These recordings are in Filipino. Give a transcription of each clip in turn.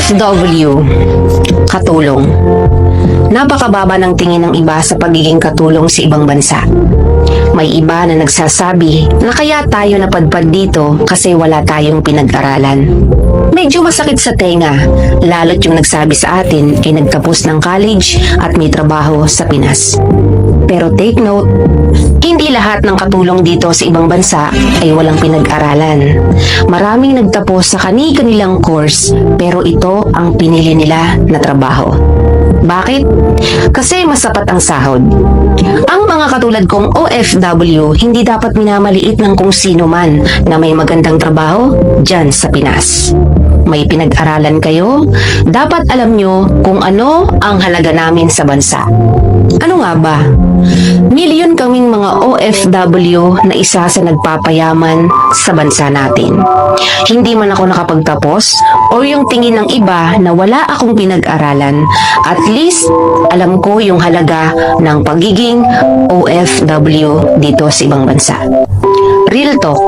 OFW, katulong. Napakababa ng tingin ng iba sa pagiging katulong sa ibang bansa. May iba na nagsasabi na kaya tayo napadpad dito kasi wala tayong pinag-aralan. Medyo masakit sa tenga, lalo't yung nagsabi sa atin ay nagtapos ng college at may trabaho sa Pinas. Pero take note, hindi lahat ng katulong dito sa ibang bansa ay walang pinag-aralan. Maraming nagtapos sa kani-kanilang course pero ito ang pinili nila na trabaho. Bakit? Kasi mas sapat ang sahod. Ang mga katulad kong OFW hindi dapat minamaliit ng kung sino man na may magandang trabaho dyan sa Pinas. May pinag-aralan kayo, dapat alam nyo kung ano ang halaga namin sa bansa. Ano nga ba? Milyon kaming mga OFW na isa sa nagpapayaman sa bansa natin. Hindi man ako nakapagtapos o yung tingin ng iba na wala akong pinag-aralan, at least alam ko yung halaga ng pagiging OFW dito sa ibang bansa. Real talk.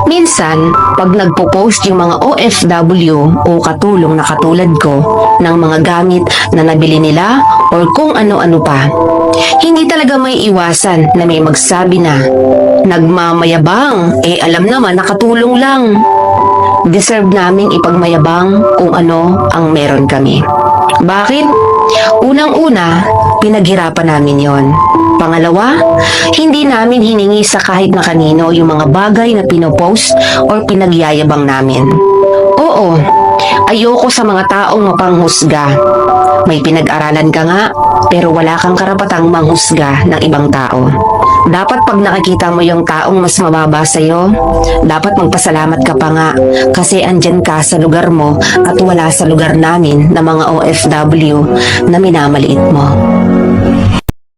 Minsan, pag nagpo-post yung mga OFW o katulong na katulad ko ng mga gamit na nabili nila or kung ano-ano pa, hindi talaga may iwasan na may magsabi na, nagmamayabang, alam naman nakatulong lang. Deserve naming ipagmayabang kung ano ang meron kami. Bakit? Unang-una, pinaghirapan namin yon. Pangalawa, hindi namin hiningi sa kahit na kanino yung mga bagay na pinopost or pinagyayabang namin. Oo, ayoko sa mga taong mapanghusga. May pinag-aralan ka nga, pero wala kang karapatang manghusga ng ibang tao. Dapat pag nakikita mo yung taong mas mababa sa'yo, dapat magpasalamat ka pa nga kasi andyan ka sa lugar mo at wala sa lugar namin na mga OFW na minamaliit mo.